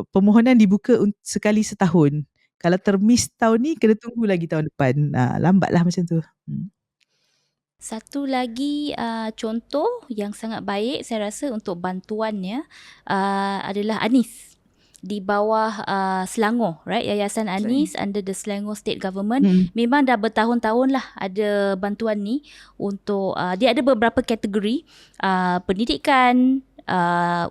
permohonan dibuka sekali setahun. Kalau termiss tahun ni, kena tunggu lagi tahun depan. Lambat lah macam tu. Satu lagi contoh yang sangat baik saya rasa untuk bantuannya adalah Anis di bawah Selangor, right? Yayasan Anis under the Selangor State Government. Memang dah bertahun-tahun lah ada bantuan ni untuk dia ada beberapa kategori, pendidikan,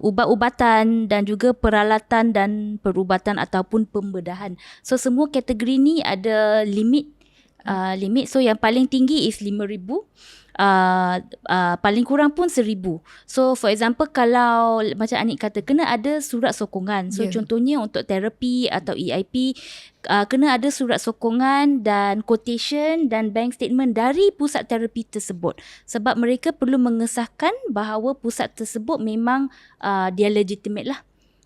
ubat-ubatan dan juga peralatan dan perubatan ataupun pembedahan. So semua kategori ni ada limit. So yang paling tinggi is 5,000. paling kurang pun 1,000. So for example, kalau macam Anik kata, kena ada surat sokongan. So contohnya untuk terapi atau EIP, kena ada surat sokongan dan quotation dan bank statement dari pusat terapi tersebut. Sebab mereka perlu mengesahkan bahawa pusat tersebut memang dia legitimate lah.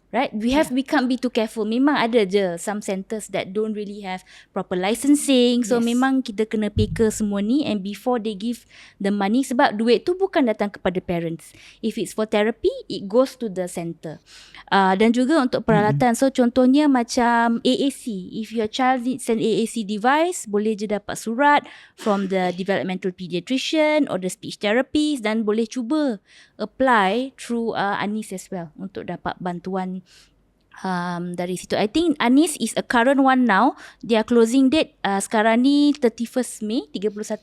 Right? We can't be too careful. Memang ada je some centers that don't really have proper licensing. So memang kita kena peka semua ni, and before they give the money, sebab duit tu bukan datang kepada parents. If it's for therapy, it goes to the center. Dan juga untuk peralatan. So contohnya macam AAC. If your child needs an AAC device, boleh je dapat surat from the developmental pediatrician or the speech therapist, dan boleh cuba apply through Anis as well untuk dapat bantuan dari situ. I think Anis is a current one now. Their closing date sekarang ni 31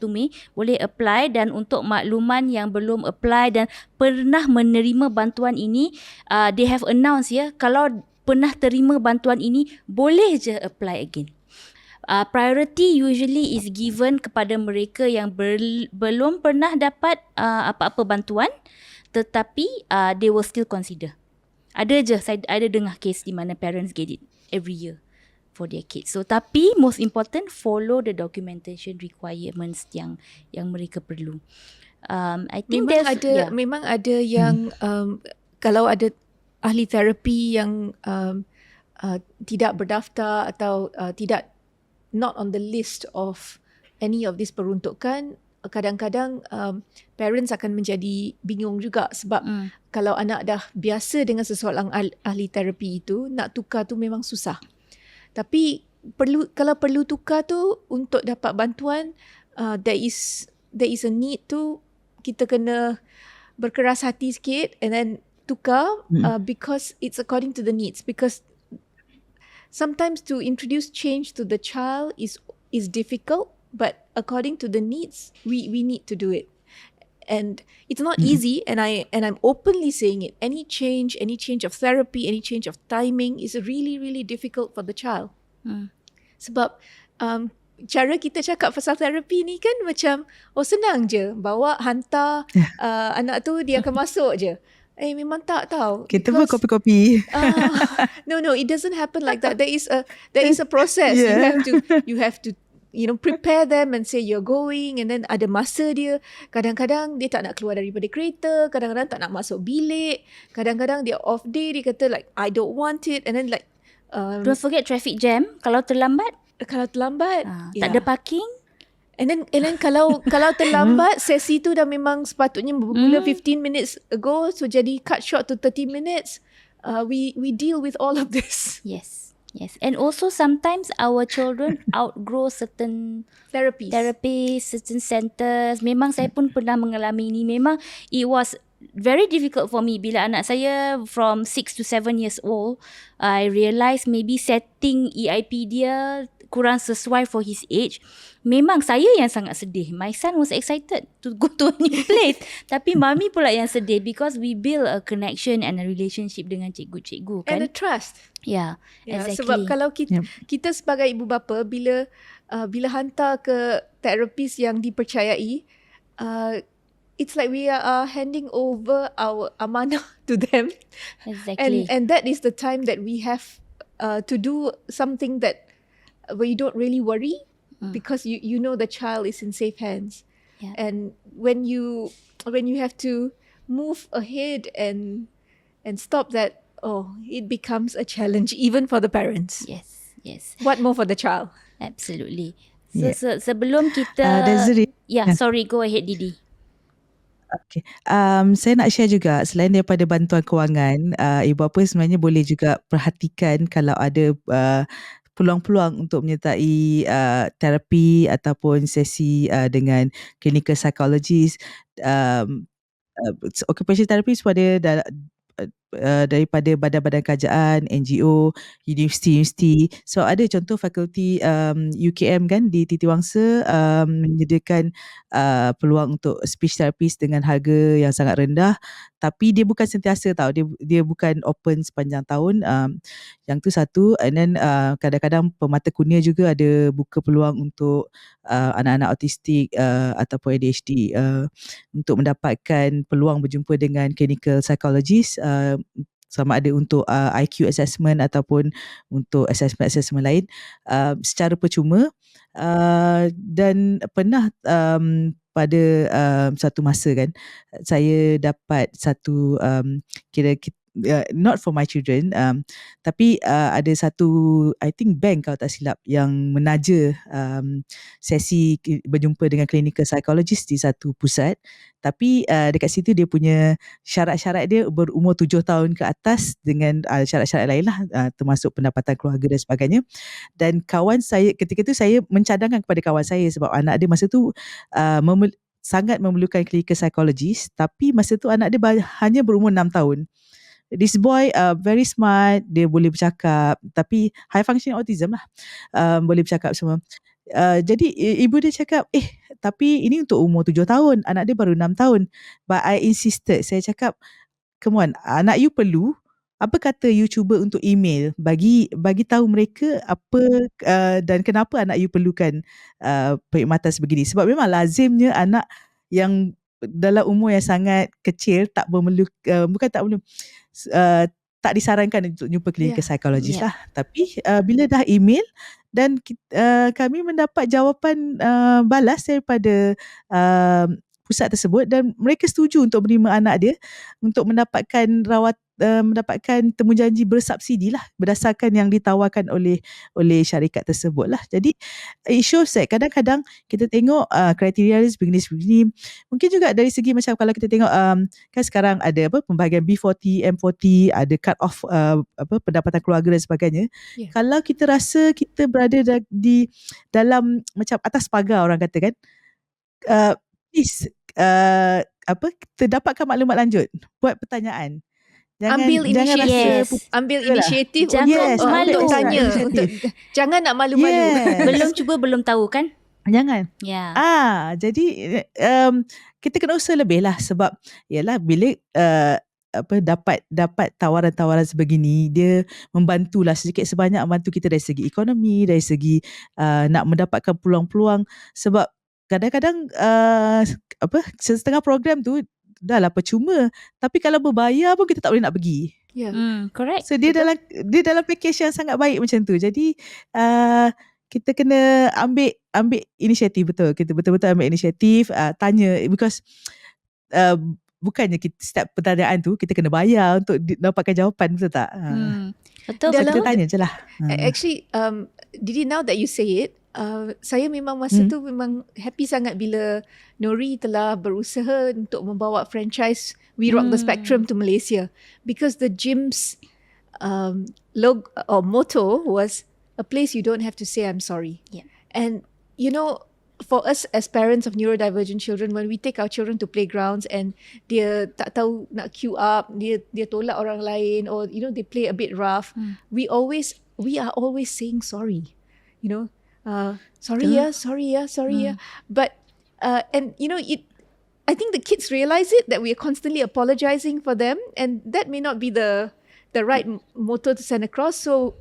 Mei. Boleh apply. Dan untuk makluman yang belum apply dan pernah menerima bantuan ini, they have announced kalau pernah terima bantuan ini, boleh je apply again. Priority usually is given kepada mereka yang belum pernah dapat apa-apa bantuan, tetapi they will still consider. Saya ada dengar case di mana parents get it every year for their kids. So tapi most important, follow the documentation requirements yang mereka perlu. I think memang ada yang kalau ada ahli terapi yang tidak berdaftar atau tidak not on the list of any of these peruntukan, kadang-kadang parents akan menjadi bingung juga sebab kalau anak dah biasa dengan seseorang ahli terapi itu, nak tukar tu memang susah. Tapi kalau perlu tukar tu untuk dapat bantuan, there is a need tu, kita kena berkeras hati sikit and then tukar because it's according to the needs. Because sometimes to introduce change to the child is difficult, but according to the needs, we need to do it. And it's not easy, and I'm openly saying it. Any change of therapy, any change of timing is really, really difficult for the child. Sebab cara kita cakap pasal terapi ni kan macam, senang je, bawa hantar anak tu, dia akan masuk je. Memang tak tahu. Kita pun kopi-kopi. No, it doesn't happen like that. There is a process. You have to prepare them and say you're going, and then ada masa dia. Kadang-kadang dia tak nak keluar daripada kereta, kadang-kadang tak nak masuk bilik, kadang-kadang dia off day, dia kata like I don't want it, and then like don't forget traffic jam. Kalau terlambat tak ada parking. And then kalau terlambat, sesi tu dah memang sepatutnya bermula 15 minutes ago, so jadi cut short to 30 minutes. We deal with all of this. Yes, and also sometimes our children outgrow certain therapies, certain centers. Memang saya pun pernah mengalami ini. Memang it was very difficult for me bila anak saya from 6 to 7 years old. I realised maybe setting EIP dia kurang sesuai for his age. Memang saya yang sangat sedih. My son was excited to go to a new place. Tapi mami pula yang sedih because we build a connection and a relationship dengan cikgu-cikgu kan. And a trust. Yeah, exactly. Sebab kalau kita sebagai ibu bapa, bila hantar ke terapis yang dipercayai, it's like we are handing over our amanah to them. Exactly. And that is the time that we have to do something that where you don't really worry, because you know the child is in safe hands. Yeah. And when you have to move ahead and stop that, it becomes a challenge even for the parents. Yes. What more for the child? Absolutely. So sebelum kita sorry, go ahead Didi. Okay. Saya nak share juga, selain daripada bantuan kewangan, ibu bapa sebenarnya boleh juga perhatikan kalau ada peluang-peluang untuk menyertai terapi ataupun sesi dengan clinical psychologist, occupational therapist pada daripada badan-badan kerajaan, NGO, universiti-universiti. So ada contoh fakulti UKM kan di Titiwangsa menyediakan peluang untuk speech therapist dengan harga yang sangat rendah, tapi dia bukan sentiasa tau, dia bukan open sepanjang tahun. Yang tu satu. And then kadang-kadang Permata Kurnia juga ada buka peluang untuk anak-anak autistik ataupun ADHD untuk mendapatkan peluang berjumpa dengan clinical psychologist, sama ada untuk IQ assessment ataupun untuk assessment lain secara percuma. Dan pernah pada satu masa kan, saya dapat satu not for my children, tapi ada satu, I think bank kalau tak silap, yang menaja sesi berjumpa dengan clinical psychologist di satu pusat. Tapi dekat situ dia punya syarat-syarat dia berumur 7 tahun ke atas dengan syarat-syarat lain lah, termasuk pendapatan keluarga dan sebagainya. Dan kawan saya, ketika tu saya mencadangkan kepada kawan saya sebab anak dia masa tu sangat memerlukan clinical psychologist, tapi masa tu anak dia hanya berumur 6 tahun. This boy very smart, dia boleh bercakap, tapi high functioning autism lah, boleh bercakap semua. Jadi ibu dia cakap, tapi ini untuk umur 7 tahun, anak dia baru 6 tahun. But I insisted, saya cakap, come on, anak you perlu, apa kata you cuba untuk email, bagi tahu mereka apa dan kenapa anak you perlukan perkhidmatan sebegini. Sebab memang lazimnya anak yang dalam umur yang sangat kecil tak disarankan untuk jumpa clinical psychologist lah. Tapi bila dah email dan kami mendapat jawapan balas daripada pusat tersebut, dan mereka setuju untuk menerima anak dia untuk mendapatkan mendapatkan temujanji bersubsidi lah berdasarkan yang ditawarkan oleh syarikat tersebut lah. Jadi it shows that kadang-kadang kita tengok kriteria sebegini. Mungkin juga dari segi macam kalau kita tengok kan sekarang ada pembahagian B40, M40, ada cut off pendapatan keluarga dan sebagainya. Kalau kita rasa kita berada di dalam macam atas pagar, orang kata kan, please terdapatkan maklumat lanjut, buat pertanyaan. Ambil inisiatif untuk tanya. Jangan nak malu-malu. Belum cuba belum tahu kan? Jangan. Jadi kita kena usaha lebih lah, sebab yalah bila dapat tawaran-tawaran sebegini, dia membantulah sedikit sebanyak, membantu kita dari segi ekonomi, dari segi nak mendapatkan peluang-peluang. Sebab kadang-kadang setengah program tu dah lah percuma, tapi kalau berbayar pun kita tak boleh nak pergi. Correct. So dia dalam package yang sangat baik macam tu. Jadi kita kena ambil inisiatif, betul. Kita betul-betul ambil inisiatif, tanya, because bukannya setiap pertanyaan tu kita kena bayar untuk dapatkan jawapan, betul tak? Betul. So kita tanya je lah. Actually, Didi, now that you say it, saya memang masa tu memang happy sangat bila Nori telah berusaha untuk membawa franchise We Rock the Spectrum to Malaysia, because the gym's motto was a place you don't have to say I'm sorry. And you know, for us as parents of neurodivergent children, when we take our children to playgrounds and dia tak tahu nak queue up, dia tolak orang lain, or you know, they play a bit rough, we are always saying sorry, you know. Sorry. But and you know, I think the kids realize it, that we are constantly apologizing for them, and that may not be the right motto to send across. So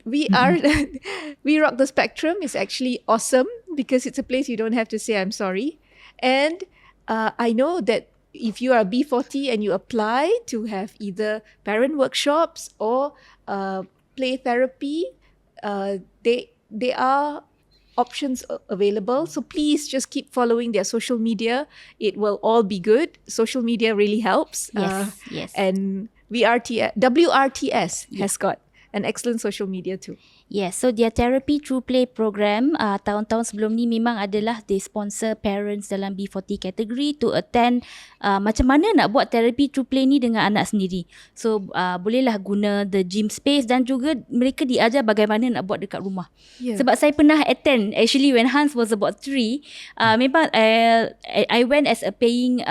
we Rock the Spectrum is actually awesome, because it's a place you don't have to say I'm sorry. And I know that if you are B40 and you apply to have either parent workshops or play therapy, there are options available. So please just keep following their social media. It will all be good. Social media really helps. Yes. And WRTS has got an excellent social media too. Yes, so their Therapy Through Play program tahun-tahun sebelum ni memang adalah they sponsor parents dalam B40 category to attend macam mana nak buat Therapy Through Play ni dengan anak sendiri. So bolehlah guna the gym space dan juga mereka diajar bagaimana nak buat dekat rumah. Sebab saya pernah attend actually when Hans was about 3, memang I went as a paying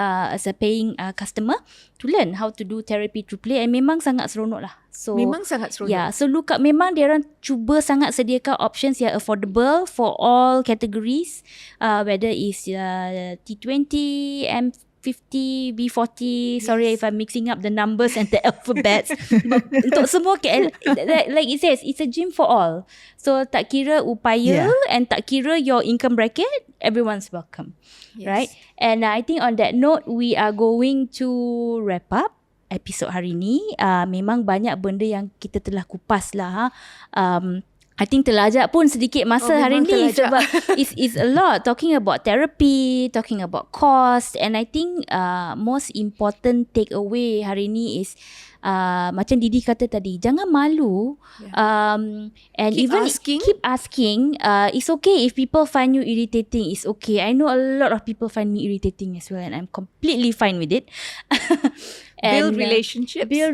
customer to learn how to do Therapy Through Play and memang sangat seronok lah. So memang sangat seronok. Yeah, so look up, memang diorang cuba sangat sediakan options yang affordable for all categories, whether it's T20, M50, B40. Sorry if I'm mixing up the numbers and the alphabets. But untuk semua, like it says, it's a gym for all. So tak kira upaya and tak kira your income bracket, everyone's welcome. Right? And I think on that note, we are going to wrap up episod hari ni. Memang banyak benda yang kita telah kupas lah. I think terlajak pun sedikit masa hari ni sebab it's a lot talking about therapy, talking about cost, and I think most important takeaway hari ni is macam Didi kata tadi, jangan malu, and keep asking. It's okay if people find you irritating. It's okay. I know a lot of people find me irritating as well, and I'm completely fine with it. And, build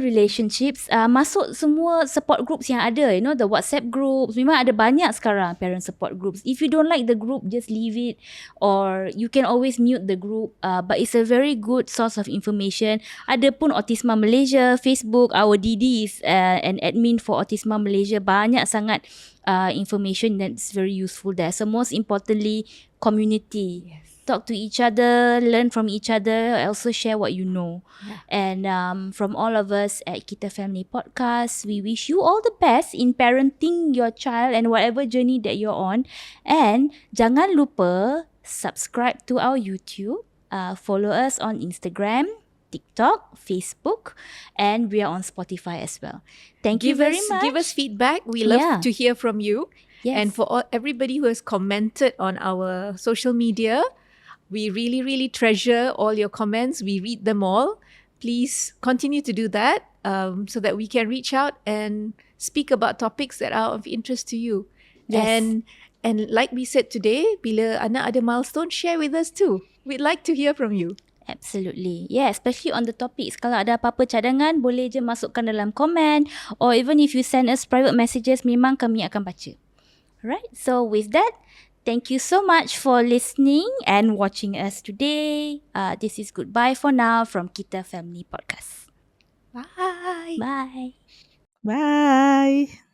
relationships. Masuk semua support groups yang ada, you know, the WhatsApp groups. Memang ada banyak sekarang parent support groups. If you don't like the group, just leave it, or you can always mute the group. But it's a very good source of information. Ada pun Autisma Malaysia Facebook. Our Didi is an admin for Autisma Malaysia. Banyak sangat information that's very useful there. So most importantly, community. Talk to each other, learn from each other, also share what you know. And from all of us at Kita Family Podcast, we wish you all the best in parenting your child and whatever journey that you're on. And jangan lupa subscribe to our YouTube, follow us on Instagram, TikTok, Facebook, and we are on Spotify as well. Thank you very much. Give us feedback. We love to hear from you. Yes. And for everybody who has commented on our social media, we really, really treasure all your comments. We read them all. Please continue to do that so that we can reach out and speak about topics that are of interest to you. Yes. And like we said today, bila anak ada milestone, share with us too. We'd like to hear from you. Absolutely. Yeah, especially on the topics. Kalau ada apa-apa cadangan, boleh je masukkan dalam komen. Or even if you send us private messages, memang kami akan baca. Alright, so with that, thank you so much for listening and watching us today. This is goodbye for now from Kita Family Podcast. Bye. Bye. Bye.